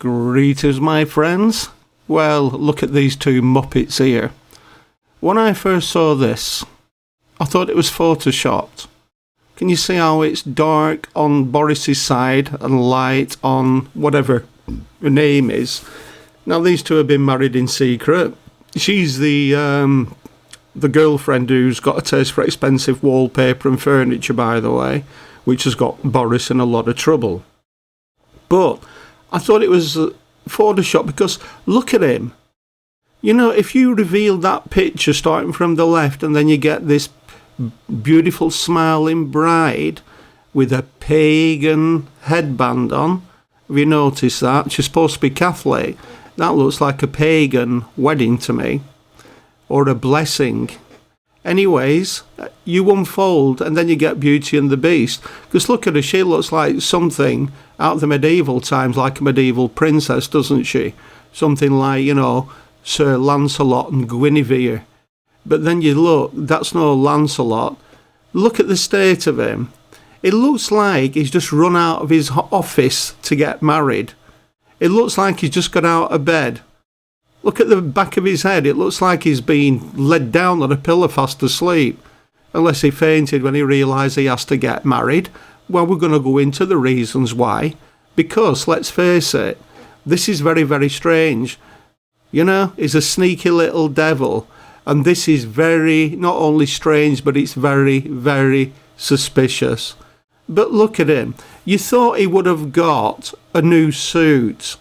Greetings, my friends. Well, look at these two muppets here. When I first saw this, I thought it was photoshopped. Can you see how it's dark on Boris's side and light on whatever her name is? Now, these two have been married in secret. She's the girlfriend who's got a taste for expensive wallpaper and furniture, by the way, which has got Boris in a lot of trouble. But I thought it was Photoshop because look at him. You know, if you reveal that picture starting from the left and then you get this beautiful smiling bride with a pagan headband on, have you noticed that? She's supposed to be Catholic. That looks like a pagan wedding to me, or a blessing. Anyways, you unfold and then you get Beauty and the Beast. Because look at her, she looks like something out of the medieval times, like a medieval princess, doesn't she? Something like, you know, Sir Lancelot and Guinevere. But then you look, that's no Lancelot. Look at the state of him. It looks like he's just run out of his office to get married. It looks like he's just got out of bed. Look at the back of his head. It looks like he's been led down on a pillow fast asleep. Unless he fainted when he realised he has to get married. Well, we're going to go into the reasons why. Because, let's face it, this is very, very strange. You know, he's a sneaky little devil. And this is very, not only strange, but it's very, very suspicious. But look at him. You thought he would have got a new suit,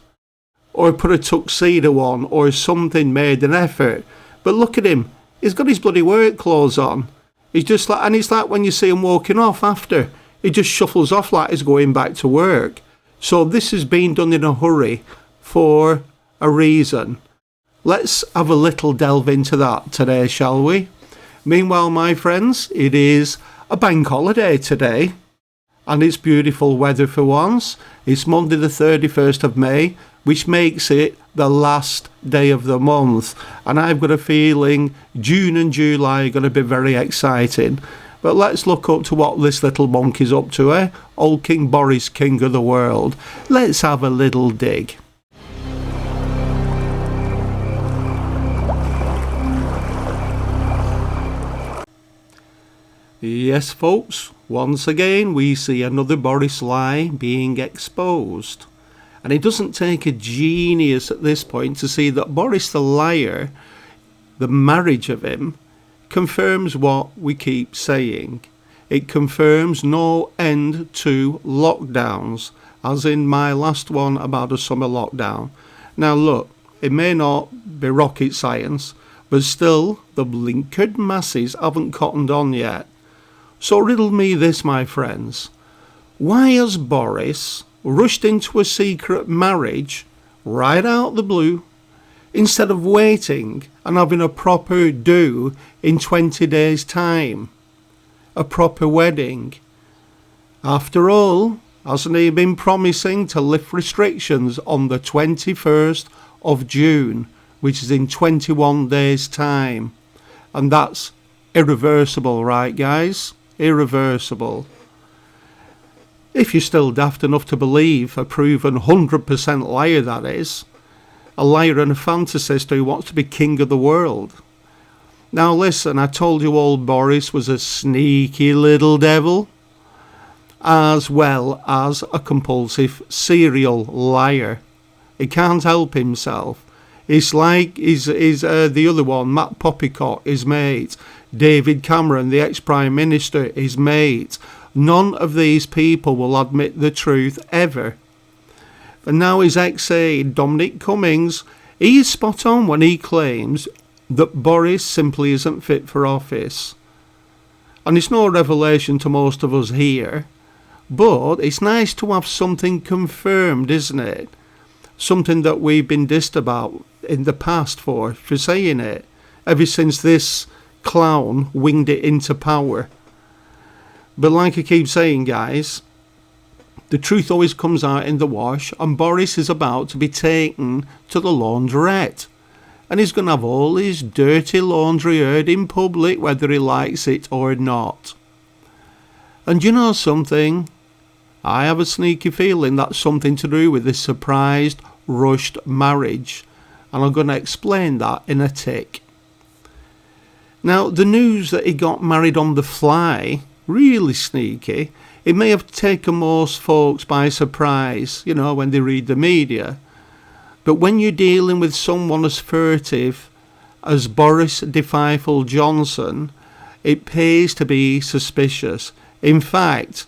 or put a tuxedo on, or something, made an effort. But look at him. He's got his bloody work clothes on. He's just like, and it's like when you see him walking off after, he just shuffles off like he's going back to work. So this has been done in a hurry for a reason. Let's have a little delve into that today, shall we? Meanwhile, my friends, it is a bank holiday today, and it's beautiful weather for once. It's Monday the 31st of May, which makes it the last day of the month. And I've got a feeling June and July are going to be very exciting. But let's look up to what this little monkey's up to, eh? Old King Boris, king of the world. Let's have a little dig. Yes, folks, once again we see another Boris lie being exposed. And it doesn't take a genius at this point to see that Boris the liar, the marriage of him, confirms what we keep saying. It confirms no end to lockdowns, as in my last one about a summer lockdown. Now look, it may not be rocket science, but still the blinkered masses haven't cottoned on yet. So riddle me this, my friends. Why has Boris rushed into a secret marriage right out the blue instead of waiting and having a proper do in 20 days' time? A proper wedding. After all, hasn't he been promising to lift restrictions on the 21st of June, which is in 21 days' time? And that's irreversible, right, guys? Irreversible. If you're still daft enough to believe a proven 100% liar, that is, a liar and a fantasist who wants to be king of the world. Now listen, I told you old Boris was a sneaky little devil, as well as a compulsive serial liar. He can't help himself. It's like the other one, Matt Poppycock, his mate. David Cameron, the ex-Prime Minister, his mate. None of these people will admit the truth ever. And now his ex-aide, Dominic Cummings, he is spot on when he claims that Boris simply isn't fit for office. And it's no revelation to most of us here, but it's nice to have something confirmed, isn't it? Something that we've been dissed about in the past for saying it, ever since this clown winged it into power. But like I keep saying, guys, the truth always comes out in the wash, and Boris is about to be taken to the laundrette. And he's going to have all his dirty laundry aired in public, whether he likes it or not. And you know something? I have a sneaky feeling that's something to do with this surprised, rushed marriage. And I'm going to explain that in a tick. Now, the news that he got married on the fly, really sneaky. It may have taken most folks by surprise, when they read the media. But when you're dealing with someone as furtive as Boris Defifel Johnson, it pays to be suspicious. In fact,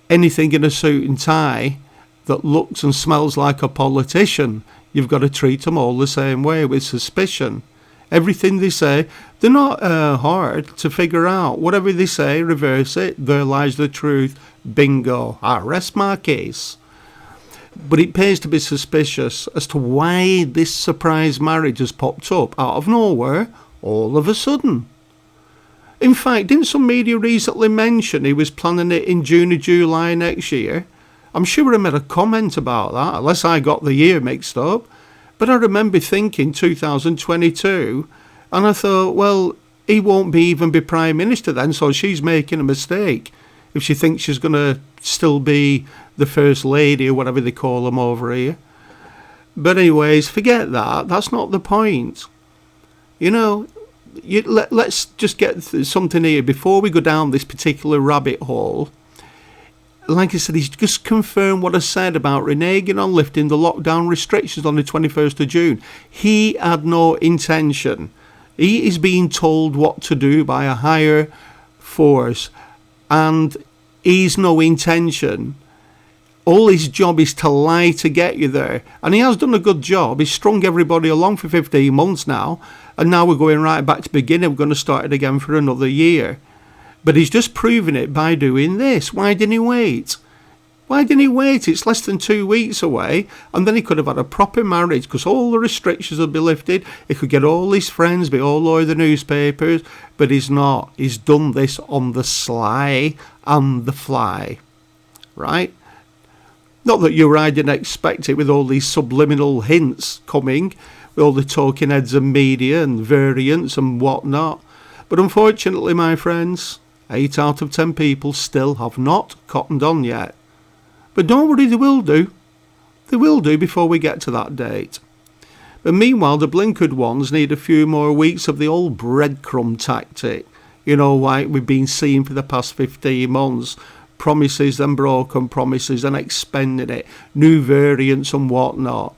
anything in a suit and tie that looks and smells like a politician, you've got to treat them all the same way, with suspicion. Everything they say, they're not hard to figure out. Whatever they say, reverse it. There lies the truth. Bingo. I rest my case. But it pays to be suspicious as to why this surprise marriage has popped up out of nowhere all of a sudden. In fact, didn't some media recently mention he was planning it in June or July next year? I'm sure I made a comment about that, unless I got the year mixed up. But I remember thinking 2022, and I thought, well, he won't even be Prime Minister then, so she's making a mistake if she thinks she's going to still be the First Lady or whatever they call them over here. But anyways, forget that. That's not the point. Let's just get something here before we go down this particular rabbit hole. Like I said, he's just confirmed what I said about reneging on lifting the lockdown restrictions on the 21st of June. He had no intention. He is being told what to do by a higher force, and he's no intention. All his job is to lie to get you there. And he has done a good job. He's strung everybody along for 15 months now, and now we're going right back to the beginning. We're going to start it again for another year. But he's just proven it by doing this. Why didn't he wait? Why didn't he wait? It's less than 2 weeks away, and then he could have had a proper marriage because all the restrictions would be lifted. He could get all his friends, be all over the newspapers, but he's not. He's done this on the sly and the fly, right? Not that you or I didn't expect it with all these subliminal hints coming, with all the talking heads and media and variants and whatnot. But unfortunately, my friends, 8 out of 10 people still have not cottoned on yet. But don't worry, they will do. They will do before we get to that date. But meanwhile, the blinkered ones need a few more weeks of the old breadcrumb tactic. Like we've been seeing for the past 15 months. Promises and broken promises and expending it. New variants and whatnot.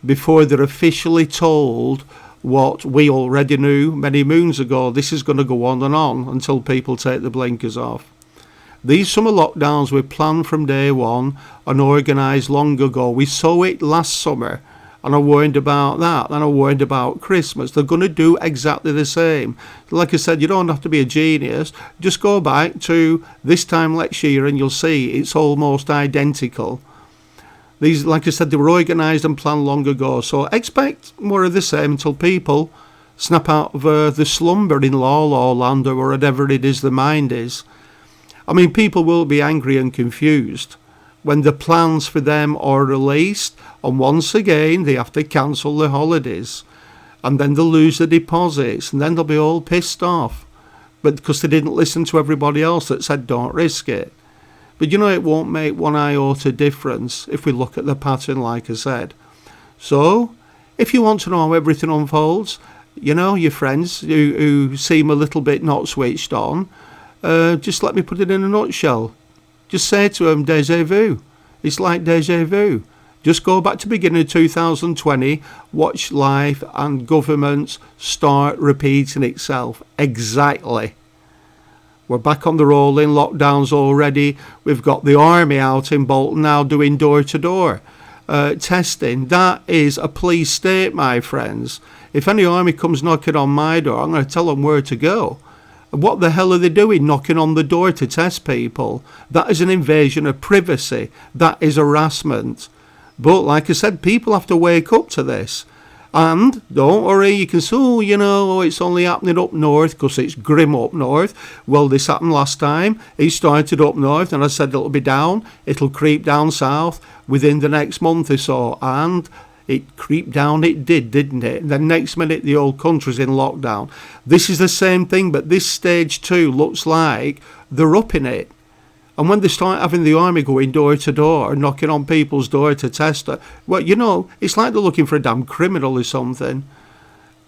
Before they're officially told what we already knew many moons ago. This is going to go on and on until people take the blinkers off. These summer lockdowns were planned from day one and organised long ago. We saw it last summer, and I warned about that, and I warned about Christmas. They're going to do exactly the same. Like I said, you don't have to be a genius. Just go back to this time next year and you'll see it's almost identical. These, like I said, they were organised and planned long ago. So expect more of the same until people snap out of the slumber in La Land or whatever it is the mind is. I mean, people will be angry and confused when the plans for them are released, and once again they have to cancel the holidays, and then they'll lose the deposits, and then they'll be all pissed off, but because they didn't listen to everybody else that said don't risk it. But it won't make one iota difference if we look at the pattern, like I said. So, if you want to know how everything unfolds, your friends who seem a little bit not switched on, just let me put it in a nutshell. Just say to them, déjà vu. It's like déjà vu. Just go back to the beginning of 2020, watch life and governments start repeating itself. Exactly. We're back on the rolling lockdowns already. We've got the army out in Bolton now doing door-to-door testing. That is a police state, my friends. If any army comes knocking on my door, I'm going to tell them where to go. What the hell are they doing knocking on the door to test people? That is an invasion of privacy. That is harassment. But like I said, people have to wake up to this. And don't worry, you can say, it's only happening up north because it's grim up north. Well, this happened last time. It started up north and I said it'll be down. It'll creep down south within the next month or so. And it creeped down, it did, didn't it? And then next minute, the whole country's in lockdown. This is the same thing, but this stage 2 looks like they're upping it. And when they start having the army going door to door, knocking on people's door to test it, well, you know, it's like they're looking for a damn criminal or something.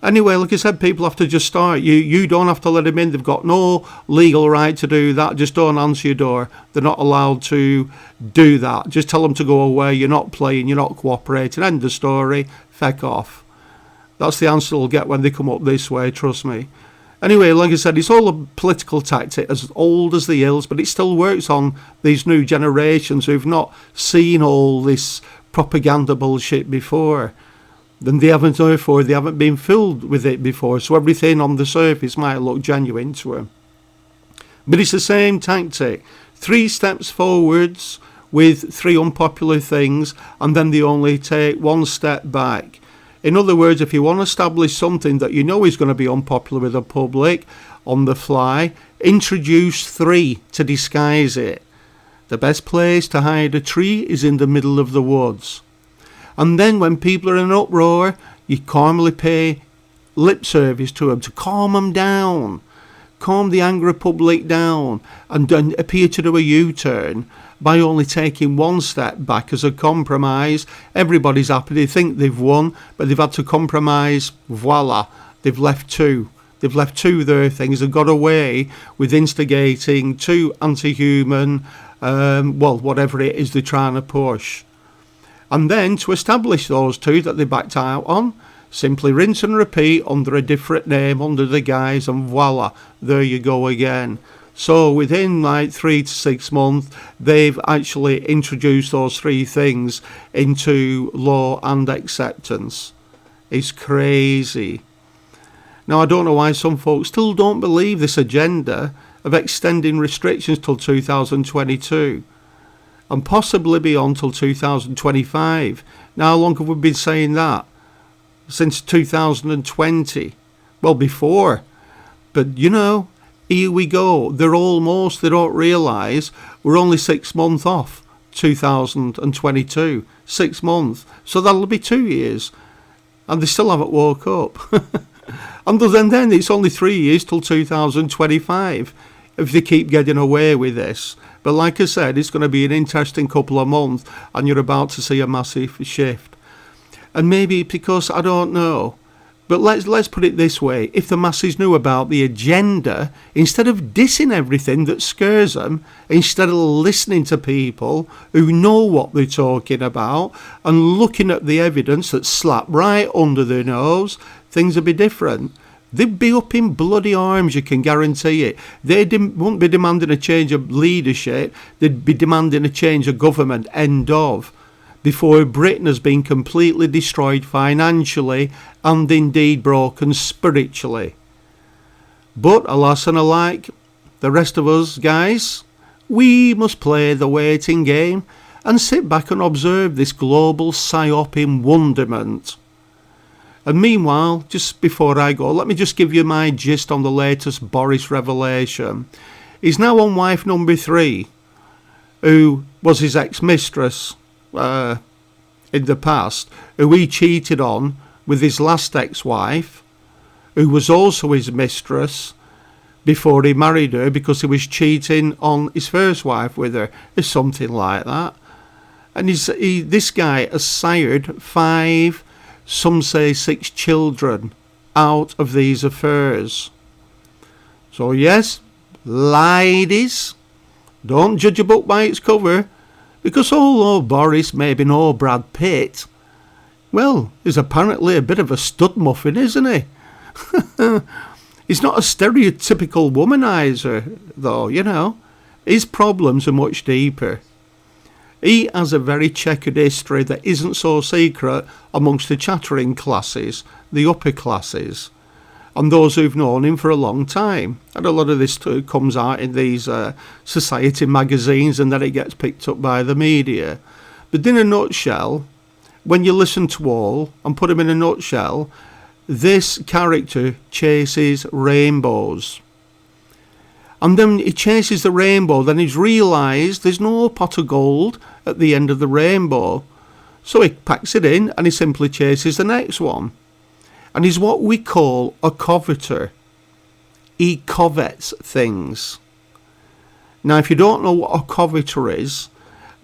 Anyway, like I said, people have to just start. You don't have to let them in. They've got no legal right to do that. Just don't answer your door. They're not allowed to do that. Just tell them to go away. You're not playing. You're not cooperating. End of story. Feck off. That's the answer they'll get when they come up this way, trust me. Anyway, like I said, it's all a political tactic as old as the hills, but it still works on these new generations who've not seen all this propaganda bullshit before. Then they haven't been filled with it before, so everything on the surface might look genuine to them. But it's the same tactic. 3 steps forwards with 3 unpopular things, and then they only take 1 step back. In other words, if you want to establish something that you know is going to be unpopular with the public on the fly, introduce 3 to disguise it. The best place to hide a tree is in the middle of the woods. And then when people are in an uproar, you calmly pay lip service to them to calm them down. Calm the angry public down and then appear to do a U-turn by only taking 1 step back as a compromise. Everybody's happy. They think they've won, but they've had to compromise. Voila. They've left 2. They've left 2 of their things and got away with instigating 2 anti-human, whatever it is they're trying to push. And then to establish those 2 that they backed out on, simply rinse and repeat under a different name, under the guise, and voila, there you go again. So within like 3 to 6 months, they've actually introduced those 3 things into law and acceptance. It's crazy. Now, I don't know why some folks still don't believe this agenda of extending restrictions till 2022. And possibly beyond till 2025. Now, how long have we been saying that? Since 2020. Well, before. But, you know, here we go. They don't realise we're only 6 months off 2022. 6 months. So that'll be 2 years. And they still haven't woke up. And then it's only 3 years till 2025. If they keep getting away with this. But like I said, it's going to be an interesting couple of months and you're about to see a massive shift. And maybe because, I don't know, but let's put it this way. If the masses knew about the agenda, instead of dissing everything that scares them, instead of listening to people who know what they're talking about and looking at the evidence that's slapped right under their nose, things would be different. They'd be up in bloody arms, you can guarantee it. They wouldn't be demanding a change of leadership. They'd be demanding a change of government, end of. Before Britain has been completely destroyed financially and indeed broken spiritually. But alas and alike, the rest of us guys, we must play the waiting game and sit back and observe this global psyop in wonderment. And meanwhile, just before I go, let me just give you my gist on the latest Boris revelation. He's now on wife number 3, who was his ex-mistress in the past, who he cheated on with his last ex-wife, who was also his mistress before he married her because he was cheating on his first wife with her, or something like that. And this guy has sired 5, some say 6 children out of these affairs. So yes, ladies, don't judge a book by its cover, because although Boris may be no Brad Pitt, well, he's apparently a bit of a stud muffin, isn't he? He's not a stereotypical womanizer, though, you know. His problems are much deeper. He has a very checkered history that isn't so secret amongst the chattering classes, the upper classes, and those who've known him for a long time. And a lot of this comes out in these society magazines, and then it gets picked up by the media. But in a nutshell, when you listen to all and put him in a nutshell, this character chases rainbows. And then he chases the rainbow, then he's realised there's no pot of gold at the end of the rainbow. So he packs it in and he simply chases the next one. And he's what we call a coveter. He covets things. Now, if you don't know what a coveter is,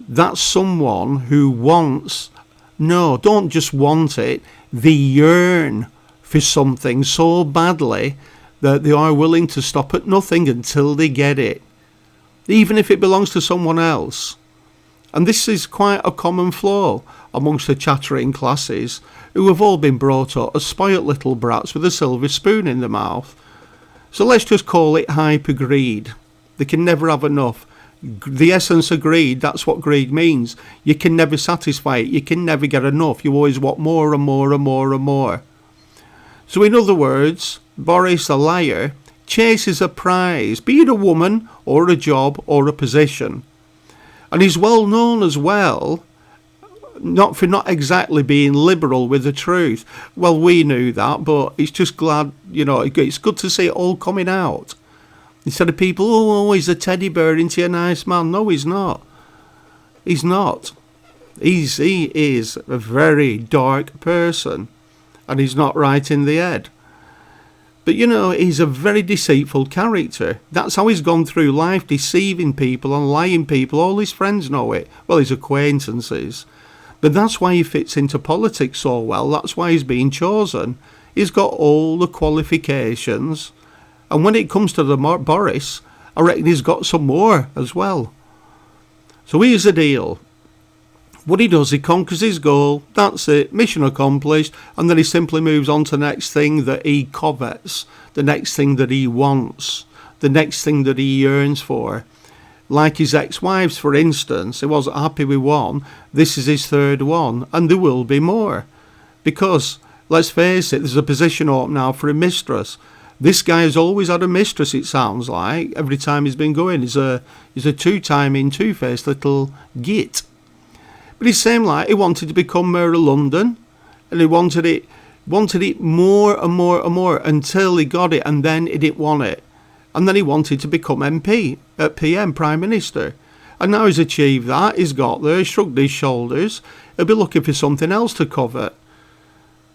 that's someone who wants, no, don't just want it, they yearn for something so badly that they are willing to stop at nothing until they get it, even if it belongs to someone else. And this is quite a common flaw amongst the chattering classes, who have all been brought up as spoilt little brats with a silver spoon in their mouth. So let's just call it hyper-greed. They can never have enough. The essence of greed, that's what greed means. You can never satisfy it. You can never get enough. You always want more and more and more and more. So in other words, Boris, the liar, chases a prize, be it a woman or a job or a position. And he's well known as well not exactly being liberal with the truth. Well, we knew that, but it's just glad, it's good to see it all coming out. Instead of people, oh, he's a teddy bear, isn't he a nice man? No, he's not. He's not. He is a very dark person, and he's not right in the head. But, he's a very deceitful character. That's how he's gone through life, deceiving people and lying people. All his friends know it. Well, his acquaintances. But that's why he fits into politics so well. That's why he's being chosen. He's got all the qualifications. And when it comes to the Boris, I reckon he's got some more as well. So here's the deal. What he does, he conquers his goal. That's it. Mission accomplished. And then he simply moves on to the next thing that he covets. The next thing that he wants. The next thing that he yearns for. Like his ex-wives, for instance. He wasn't happy with one. This is his third one. And there will be more. Because, let's face it, there's a position open now for a mistress. This guy has always had a mistress, it sounds like. Every time he's been going. He's a two-timing, two-faced little git. But it seemed like he wanted to become Mayor of London. And he wanted it more and more and more until he got it. And then he didn't want it. And then he wanted to become MP, PM, Prime Minister. And now he's achieved that. He's got there, he shrugged his shoulders. He'll be looking for something else to covet.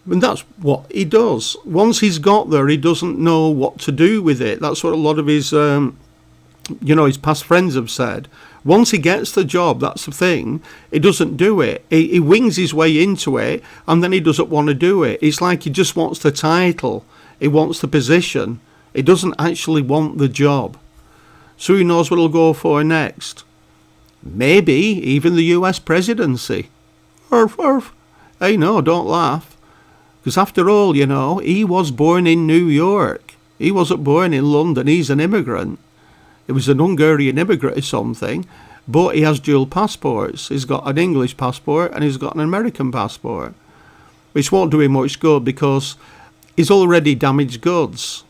And that's what he does. Once he's got there, he doesn't know what to do with it. That's what a lot of his, his past friends have said. Once he gets the job, that's the thing, he doesn't do it. He wings his way into it, and then he doesn't want to do it. It's like he just wants the title. He wants the position. He doesn't actually want the job. So who knows what he'll go for next? Maybe even the US presidency. Hey, no, don't laugh. Because after all, he was born in New York. He wasn't born in London. He's an immigrant. He was an Hungarian immigrant or something. But he has dual passports. He's got an English passport and he's got an American passport. Which won't do him much good because he's already damaged goods.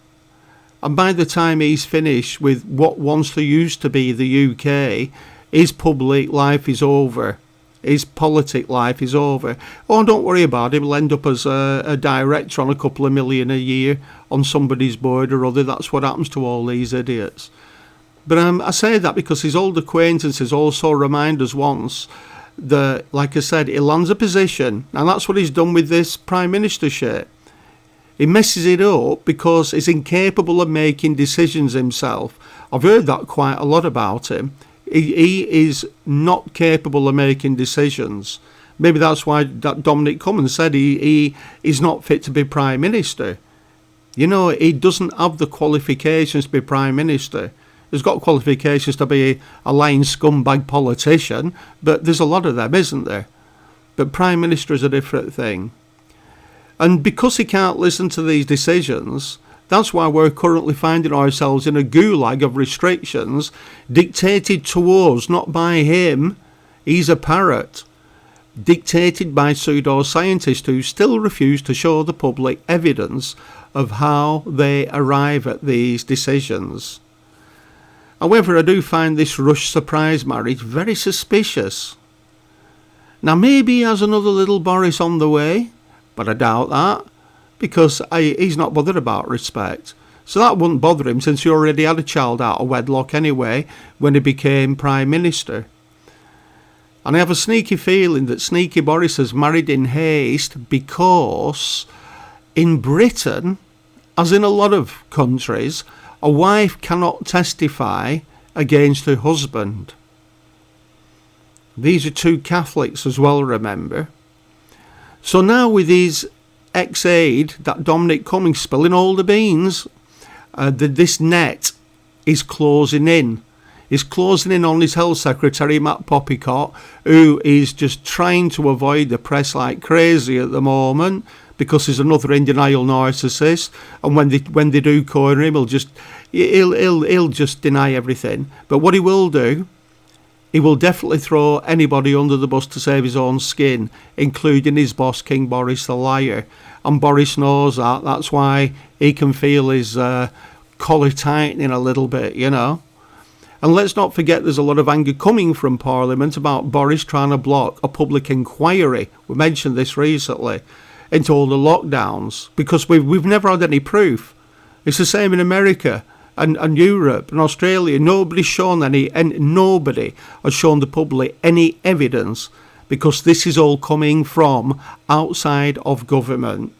And by the time he's finished with what once used to be the UK, his public life is over. His politic life is over. Oh, don't worry about it. He'll end up as a director on a couple of million a year on somebody's board or other. That's what happens to all these idiots. But I say that because his old acquaintances also remind us once that, like I said, he lands a position. And that's what he's done with this prime ministership. He messes it up because he's incapable of making decisions himself. I've heard that quite a lot about him. He is not capable of making decisions. Maybe that's why Dominic Cummings said he's not fit to be Prime Minister. He doesn't have the qualifications to be Prime Minister. He's got qualifications to be a lying scumbag politician, but there's a lot of them, isn't there? But Prime Minister is a different thing. And because he can't listen to these decisions, that's why we're currently finding ourselves in a gulag of restrictions dictated to us, not by him. He's a parrot. Dictated by pseudoscientists who still refuse to show the public evidence of how they arrive at these decisions. However, I do find this rush surprise marriage very suspicious. Now, maybe he has another little Boris on the way. But I doubt that, because he's not bothered about respect. So that wouldn't bother him since he already had a child out of wedlock anyway when he became Prime Minister. And I have a sneaky feeling that Sneaky Boris has married in haste because in Britain, as in a lot of countries, a wife cannot testify against her husband. These are two Catholics as well, remember. So now with his ex-aide, that Dominic Cummings, spilling all the beans, this net is closing in. He's closing in on his health secretary, Matt Poppycott, who is just trying to avoid the press like crazy at the moment because he's another in denial narcissist. And when they do corner him, he'll just deny everything. But what he will do, he will definitely throw anybody under the bus to save his own skin, including his boss, King Boris the liar. And Boris knows that. That's why he can feel his collar tightening a little bit, you know. And let's not forget there's a lot of anger coming from Parliament about Boris trying to block a public inquiry. We mentioned this recently, into all the lockdowns, because we've never had any proof. It's the same in America and Europe and Australia. Nobody has shown the public any evidence, because this is all coming from outside of government.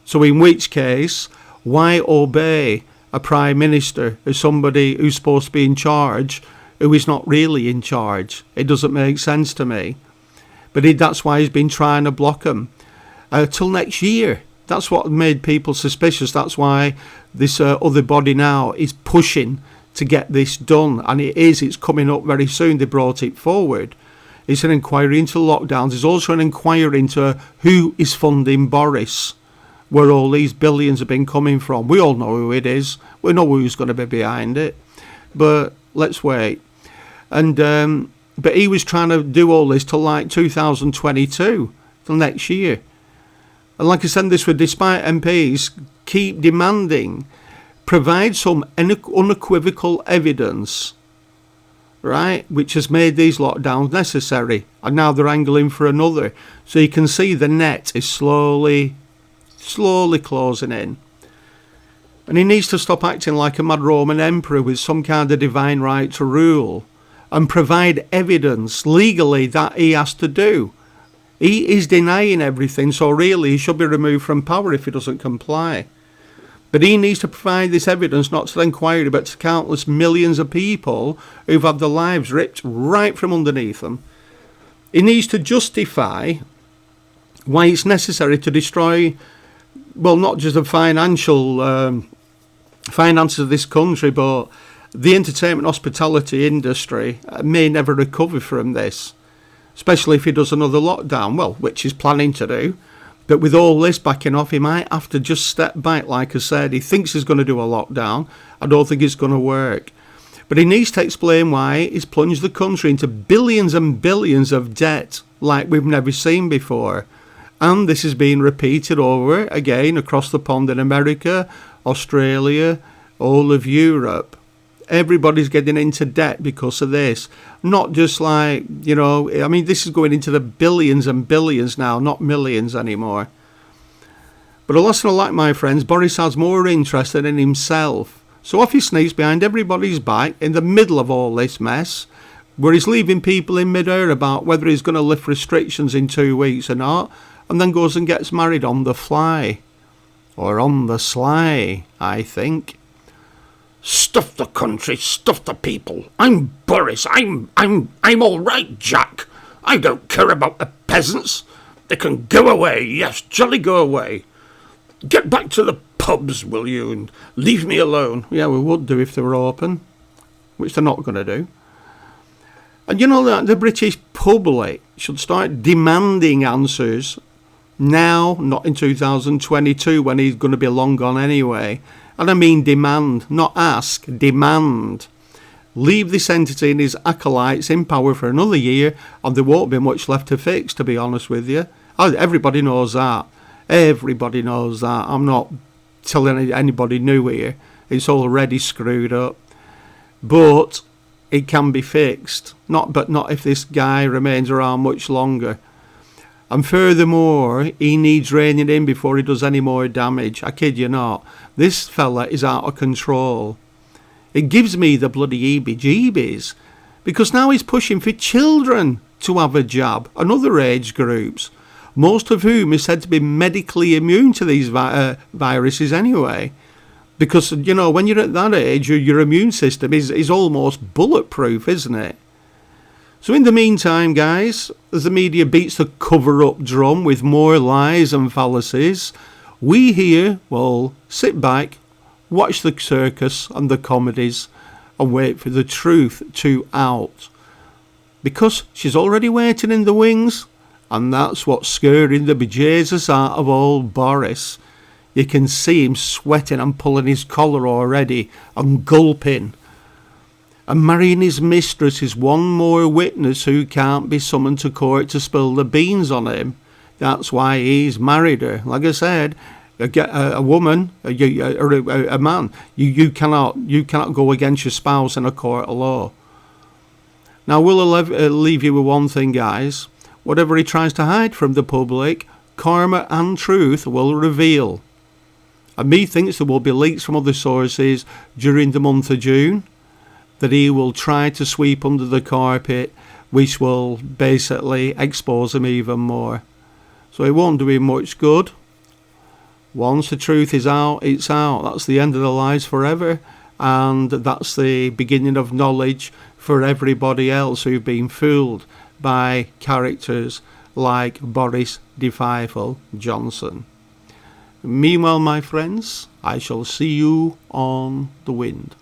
So in which case, why obey a Prime Minister as somebody who's supposed to be in charge who is not really in charge? It doesn't make sense to me. But that's why he's been trying to block them till next year. That's what made people suspicious. That's why this other body now is pushing to get this done. And it's coming up very soon. They brought it forward. It's an inquiry into lockdowns. There's also an inquiry into who is funding Boris, where all these billions have been coming from. We all know who it is. We know who's going to be behind it. But let's wait. And but he was trying to do all this till like 2022, till next year. And like I said, this would, despite MPs keep demanding, provide some unequivocal evidence, right, which has made these lockdowns necessary. And now they're angling for another. So you can see the net is slowly closing in. And he needs to stop acting like a mad Roman emperor with some kind of divine right to rule and provide evidence legally that he has to do. He is denying everything, so really he should be removed from power if he doesn't comply. But he needs to provide this evidence, not to the inquiry, but to countless millions of people who've had their lives ripped right from underneath them. He needs to justify why it's necessary to destroy, well, not just the financial finances of this country, but the entertainment hospitality industry may never recover from this. Especially if he does another lockdown, well, which he's planning to do. But with all this backing off, he might have to just step back, like I said. He thinks he's going to do a lockdown. I don't think it's going to work. But he needs to explain why he's plunged the country into billions and billions of debt like we've never seen before. And this is being repeated over again across the pond in America, Australia, all of Europe. Everybody's getting into debt because of this. Not just like, you know, I mean, this is going into the billions and billions now, not millions anymore. But a lesson like my friends, Boris has more interest in himself. So off he sneaks behind everybody's back in the middle of all this mess, where he's leaving people in mid-air about whether he's going to lift restrictions in 2 weeks or not, and then goes and gets married on the fly. Or on the sly, I think. Stuff the country, stuff the people. I'm Boris. I'm all right, Jack. I don't care about the peasants. They can go away. Yes, jolly go away. Get back to the pubs, will you, and leave me alone. Yeah, we would do if they were open, which they're not going to do. And you know that the British public should start demanding answers now, not in 2022 when he's going to be long gone anyway. And I mean demand, not ask, demand. Leave this entity and his acolytes in power for another year and there won't be much left to fix, to be honest with you. Everybody knows that. Everybody knows that. I'm not telling anybody new here. It's already screwed up. But it can be fixed. Not if this guy remains around much longer. And furthermore, he needs reining in before he does any more damage. I kid you not. This fella is out of control. It gives me the bloody heebie-jeebies. Because now he's pushing for children to have a jab, and other age groups, most of whom are said to be medically immune to these viruses anyway. Because, you know, when you're at that age, your immune system is almost bulletproof, isn't it? So in the meantime, guys, as the media beats the cover-up drum with more lies and fallacies, we here will sit back, watch the circus and the comedies, and wait for the truth to out. Because she's already waiting in the wings, and that's what's scaring the bejesus out of old Boris. You can see him sweating and pulling his collar already, and gulping. And marrying his mistress is one more witness who can't be summoned to court to spill the beans on him. That's why he's married her. Like I said, a woman, a man, you cannot go against your spouse in a court of law. Now, we'll leave you with one thing, guys. Whatever he tries to hide from the public, karma and truth will reveal. And methinks there will be leaks from other sources during the month of June that he will try to sweep under the carpet, which will basically expose him even more. So it won't do him much good. Once the truth is out, it's out. That's the end of the lies forever. And that's the beginning of knowledge for everybody else who've been fooled by characters like Boris DeFifel Johnson. Meanwhile, my friends, I shall see you on the wind.